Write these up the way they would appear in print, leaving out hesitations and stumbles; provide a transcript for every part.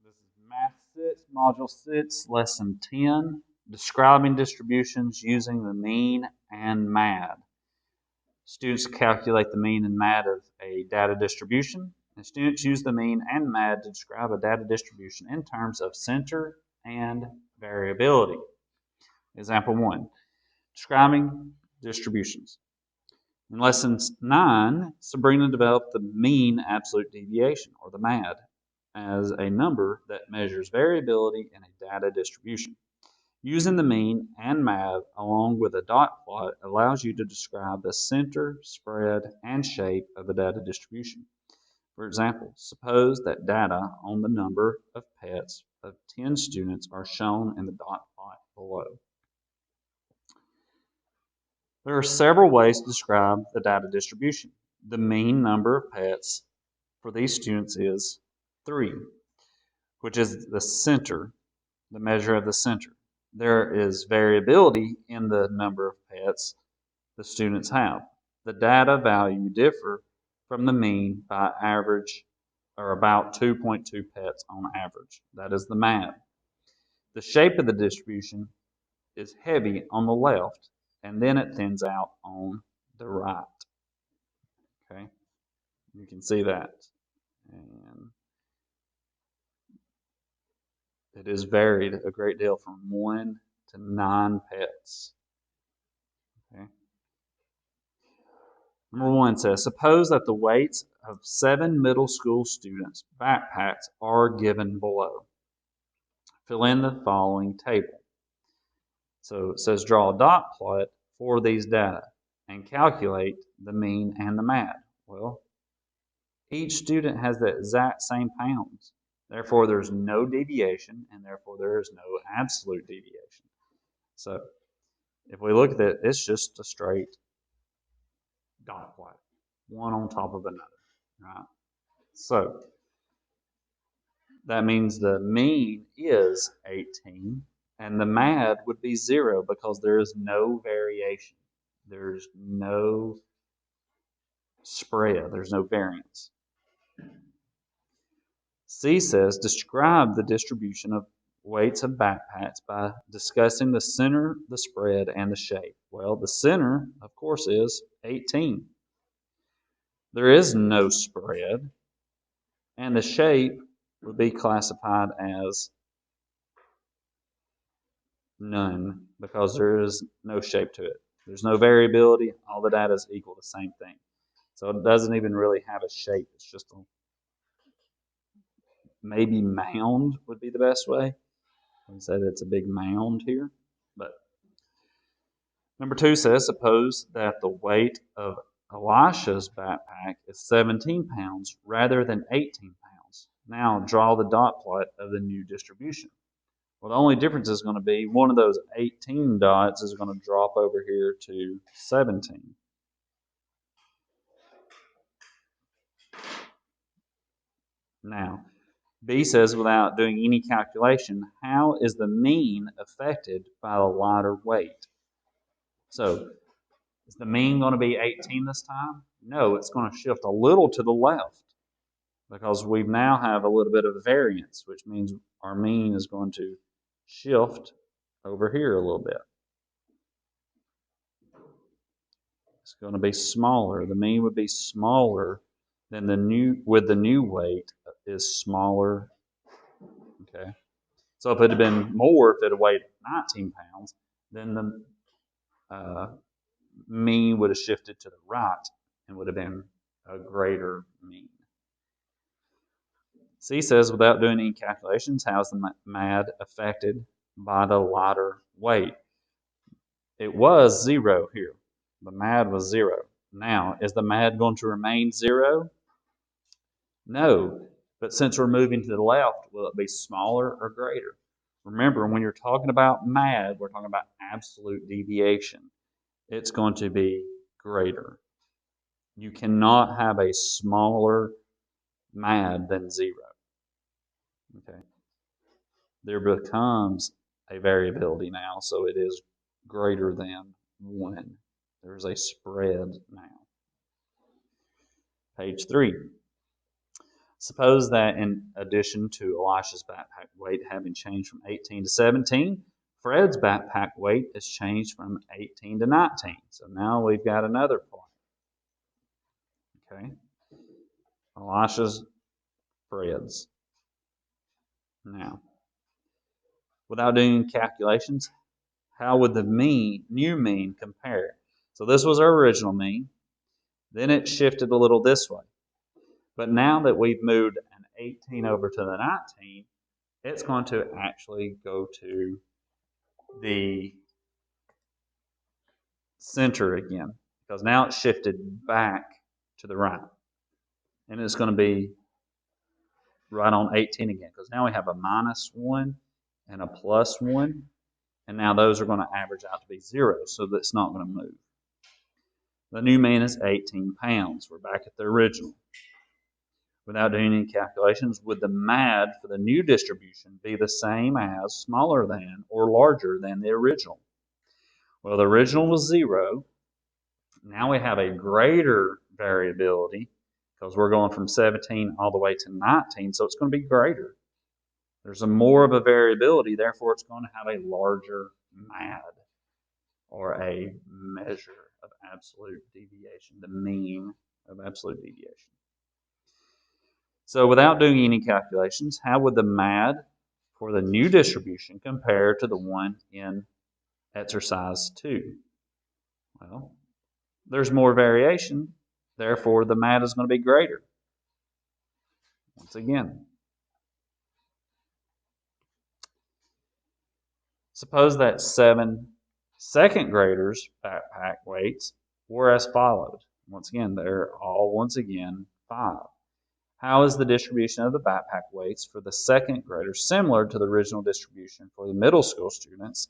This is Math 6, Module 6, Lesson 10, Describing Distributions Using the Mean and MAD. Students calculate the mean and MAD of a data distribution, and students use the mean and MAD to describe a data distribution in terms of center and variability. Example 1, describing distributions. In Lesson 9, Sabrina developed the mean absolute deviation, or the MAD, as a number that measures variability in a data distribution. Using the mean and MAD along with a dot plot allows you to describe the center, spread, and shape of the data distribution. For example, suppose that data on the number of pets of 10 students are shown in the dot plot below. There are several ways to describe the data distribution. The mean number of pets for these students is 3, which is the center, the measure of the center. There is variability in the number of pets the students have. The data value differ from the mean by average, or about 2.2 pets on average. That is the MAD. The shape of the distribution is heavy on the left, and then it thins out on the right. Okay, you can see that. And it is varied a great deal from 1 to 9 pets. Okay. Number 1 says, suppose that the weights of 7 middle school students' backpacks are given below. Fill in the following table. So it says draw a dot plot for these data and calculate the mean and the MAD. Well, each student has the exact same pounds. Therefore, there's no deviation, and therefore there is no absolute deviation. So if we look at it, it's just a straight dot plot, one on top of another, right? So that means the mean is 18, and the MAD would be 0 because there is no variation. There's no spread. There's no variance. C says, describe the distribution of weights of backpacks by discussing the center, the spread, and the shape. Well, the center, of course, is 18. There is no spread, and the shape would be classified as none because there is no shape to it. There's no variability. All the data is equal, the same thing. So it doesn't even really have a shape. It's just a maybe mound would be the best way. I would say that it's a big mound here. But number 2 says, suppose that the weight of Elisha's backpack is 17 pounds rather than 18 pounds. Now draw the dot plot of the new distribution. Well, the only difference is going to be one of those 18 dots is going to drop over here to 17. Now, B says without doing any calculation, how is the mean affected by the lighter weight? So, is the mean going to be 18 this time? No, it's going to shift a little to the left because we now have a little bit of variance, which means our mean is going to shift over here a little bit. It's going to be smaller. The mean would be smaller than the new weight is smaller. Okay. So if it had been more, if it had weighed 19 pounds, then the mean would have shifted to the right and would have been a greater mean. C says, without doing any calculations, how is the MAD affected by the lighter weight? It was 0 here. The MAD was 0. Now, is the MAD going to remain 0? No. But since we're moving to the left, will it be smaller or greater? Remember, when you're talking about MAD, we're talking about absolute deviation. It's going to be greater. You cannot have a smaller MAD than 0. Okay. There becomes a variability now, so it is greater than 1. There's a spread now. Page 3. Suppose that in addition to Elisha's backpack weight having changed from 18 to 17, Fred's backpack weight has changed from 18 to 19. So now we've got another point. Okay. Elisha's, Fred's. Now, without doing calculations, how would the new mean compare? So this was our original mean. Then it shifted a little this way. But now that we've moved an 18 over to the 19, it's going to actually go to the center again, because now it's shifted back to the right. And it's going to be right on 18 again, because now we have a -1 and a +1. And now those are going to average out to be 0, so that's not going to move. The new mean is 18 pounds. We're back at the original. Without doing any calculations, would the MAD for the new distribution be the same as, smaller than, or larger than the original? Well, the original was 0. Now we have a greater variability because we're going from 17 all the way to 19, so it's going to be greater. There's more of a variability, therefore it's going to have a larger MAD, or a measure of absolute deviation, the mean of absolute deviation. So without doing any calculations, how would the MAD for the new distribution compare to the one in exercise 2? Well, there's more variation, therefore the MAD is going to be greater. Once again, suppose that 7 second graders' backpack weights were as followed. Once again, they're all 5. How is the distribution of the backpack weights for the second graders similar to the original distribution for the middle school students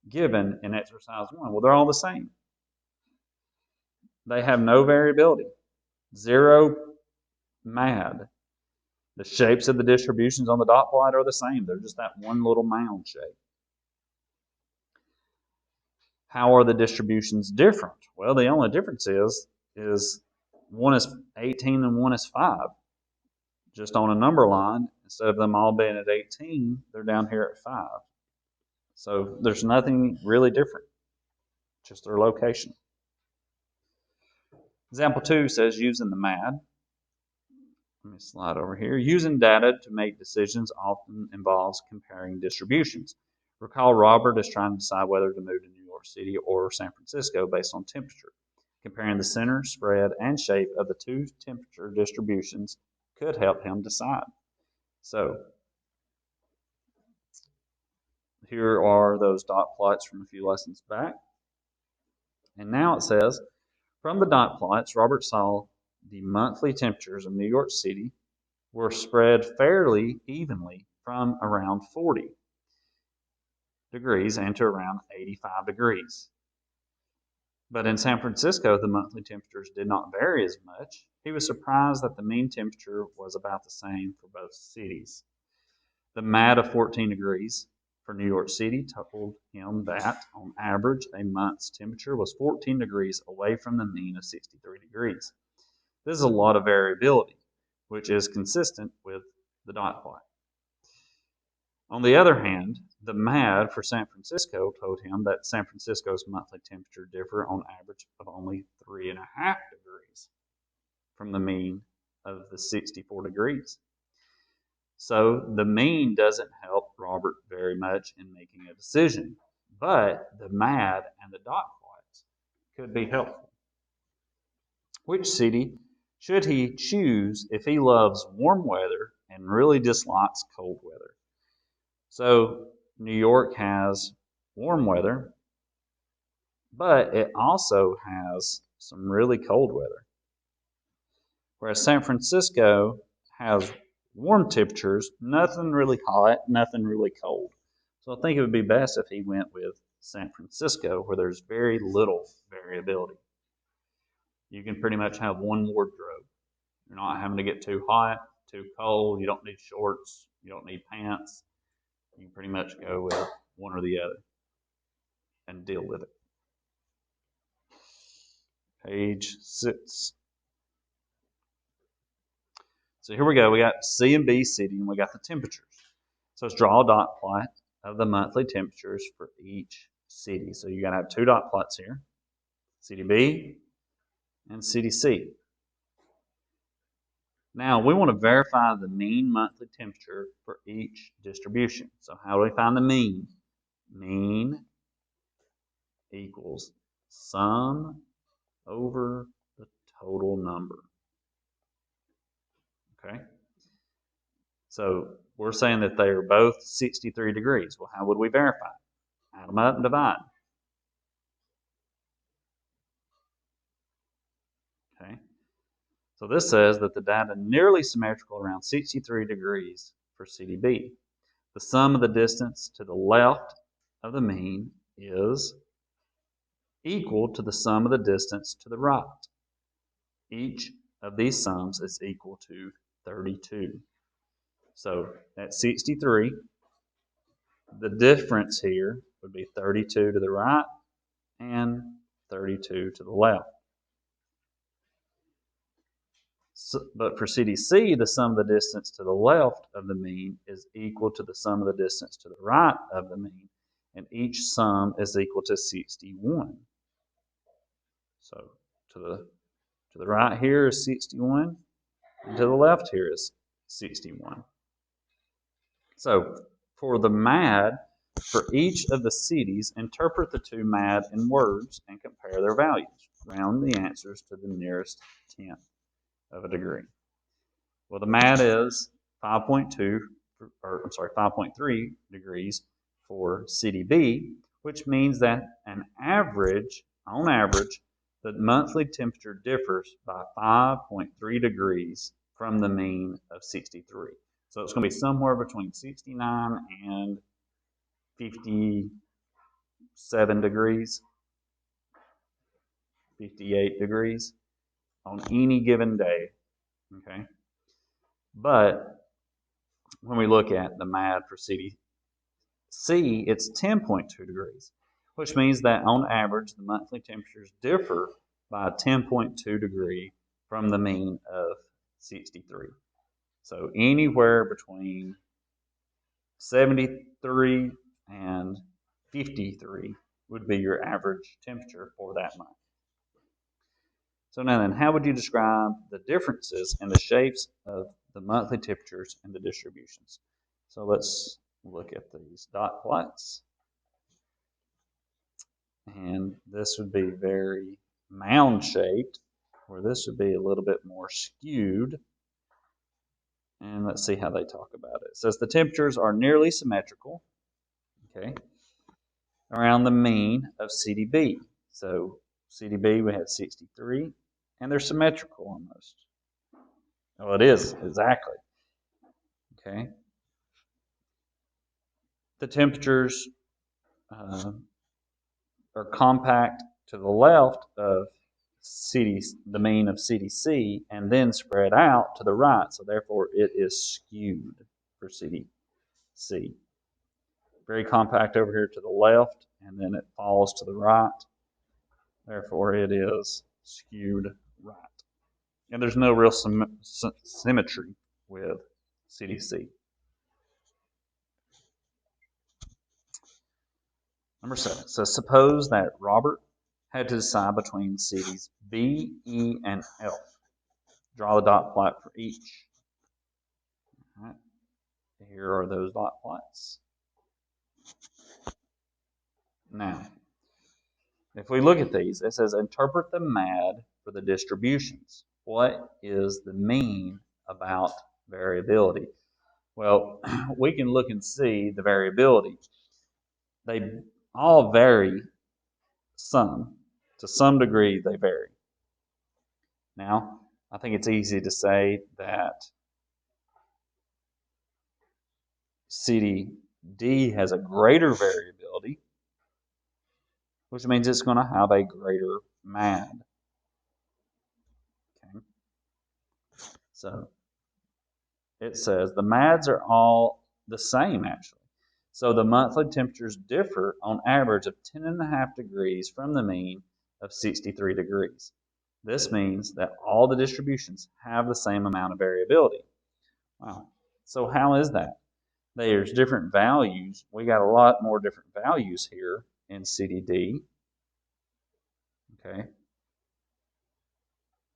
given in exercise 1? Well, they're all the same. They have no variability, 0 MAD. The shapes of the distributions on the dot plot are the same. They're just that one little mound shape. How are the distributions different? Well, the only difference is one is 18 and one is 5. Just on a number line, instead of them all being at 18, they're down here at 5. So there's nothing really different, just their location. Example 2 says using the MAD. Let me slide over here. Using data to make decisions often involves comparing distributions. Recall Robert is trying to decide whether to move to New York City or San Francisco based on temperature. Comparing the center, spread, and shape of the two temperature distributions could help him decide. So here are those dot plots from a few lessons back. And now it says, from the dot plots, Robert saw the monthly temperatures of New York City were spread fairly evenly from around 40 degrees and to around 85 degrees. But in San Francisco, the monthly temperatures did not vary as much. He was surprised that the mean temperature was about the same for both cities. The MAD of 14 degrees for New York City told him that, on average, a month's temperature was 14 degrees away from the mean of 63 degrees. This is a lot of variability, which is consistent with the dot plot. On the other hand, the MAD for San Francisco told him that San Francisco's monthly temperature differed on average of only 3.5 degrees from the mean of the 64 degrees. So the mean doesn't help Robert very much in making a decision, but the MAD and the dot plots could be helpful. Which city should he choose if he loves warm weather and really dislikes cold weather? So New York has warm weather, but it also has some really cold weather. Whereas San Francisco has warm temperatures, nothing really hot, nothing really cold. So I think it would be best if he went with San Francisco, where there's very little variability. You can pretty much have one wardrobe. You're not having to get too hot, too cold. You don't need shorts. You don't need pants. You can pretty much go with one or the other and deal with it. Page 6. So here we go. We got C and B city, and we got the temperatures. So let's draw a dot plot of the monthly temperatures for each city. So you're going to have two dot plots here, city B and city C. Now we want to verify the mean monthly temperature for each distribution. So how do we find the mean? Mean equals sum over the total number. Okay? So we're saying that they are both 63 degrees. Well, how would we verify? Add them up and divide. Okay? So this says that the data nearly symmetrical around 63 degrees for CDB. The sum of the distance to the left of the mean is equal to the sum of the distance to the right. Each of these sums is equal to 32. So at 63, the difference here would be 32 to the right and 32 to the left. So, but for CDC, the sum of the distance to the left of the mean is equal to the sum of the distance to the right of the mean, and each sum is equal to 61. So to the right here is 61, and to the left here is 61. So for the MAD, for each of the cities, interpret the two MAD in words and compare their values. Round the answers to the nearest tenth of a degree. Well, the MAD is 5.2, or I'm sorry, 5.3 degrees for city B, which means that on average, the monthly temperature differs by 5.3 degrees from the mean of 63. So it's going to be somewhere between 69 and 57 degrees, 58 degrees on any given day, okay? But when we look at the MAD for city C, it's 10.2 degrees, which means that on average, the monthly temperatures differ by 10.2 degree from the mean of 63. So anywhere between 73 and 53 would be your average temperature for that month. So now then, how would you describe the differences in the shapes of the monthly temperatures and the distributions? So let's look at these dot plots. And this would be very mound shaped, where this would be a little bit more skewed. And let's see how they talk about it. It says the temperatures are nearly symmetrical, okay, around the mean of CDB. So CDB, we had 63, and they're symmetrical almost. Well, it is, exactly. Okay. The temperatures are compact to the left of the mean of CDC, and then spread out to the right. So therefore, it is skewed for CDC. Very compact over here to the left, and then it falls to the right. Therefore, it is skewed right. And there's no real symmetry with CDC. Number 7. So suppose that Robert had to decide between cities B, E, and F. Draw the dot plot for each. All right. Here are those dot plots. Now, if we look at these, it says interpret the MAD for the distributions. What is the mean about variability? Well, we can look and see the variability. They all vary some. To some degree, they vary. Now, I think it's easy to say that city D has a greater variability, which means it's going to have a greater MAD. Okay. So it says the MADs are all the same, actually. So the monthly temperatures differ on average of 10.5 degrees from the mean of 63 degrees. This means that all the distributions have the same amount of variability. Wow. So how is that? There's different values. We got a lot more different values here in CDD. Okay.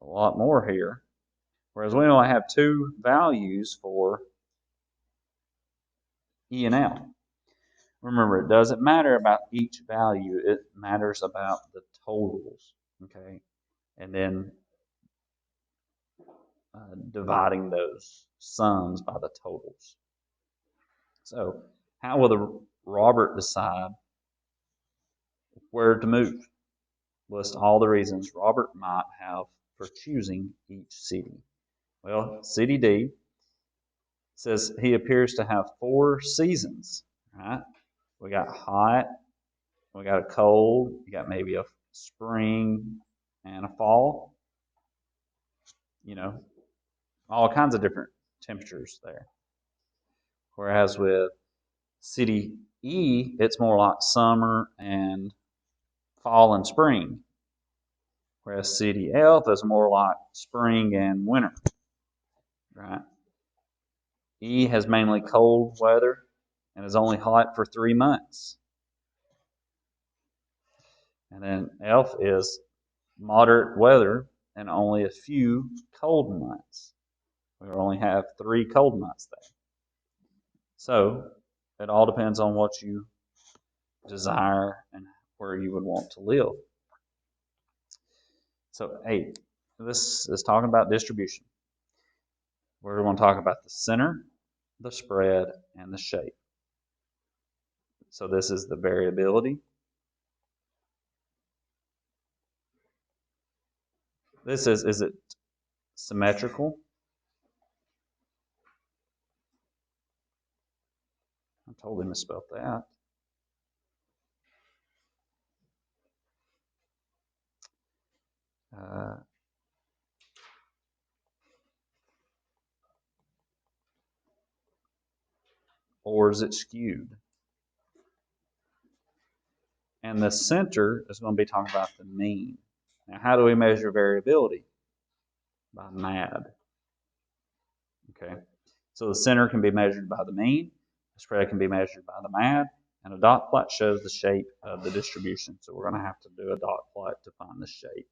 A lot more here. Whereas we only have two values for E and L. Remember, it doesn't matter about each value. It matters about the totals. Okay. And then dividing those sums by the totals. So how will the Robert decide where to move? List all the reasons Robert might have for choosing each city. Well, CDD says he appears to have 4 seasons, right? We got hot, we got a cold, you got maybe a spring and a fall, you know, all kinds of different temperatures there. Whereas with city E, it's more like summer and fall and spring. Whereas city F is more like spring and winter, right? E has mainly cold weather and is only hot for 3 months. And then F is moderate weather and only a few cold months. We only have 3 cold months there. So it all depends on what you desire and where you would want to live. So 8, this is talking about distribution. We're going to talk about the center, the spread, and the shape. So this is the variability. This is it symmetrical? I totally misspelled that. Or is it skewed? And the center is going to be talking about the mean. Now, how do we measure variability? By MAD. Okay. So the center can be measured by the mean, the spread can be measured by the MAD, and a dot plot shows the shape of the distribution. So we're going to have to do a dot plot to find the shape.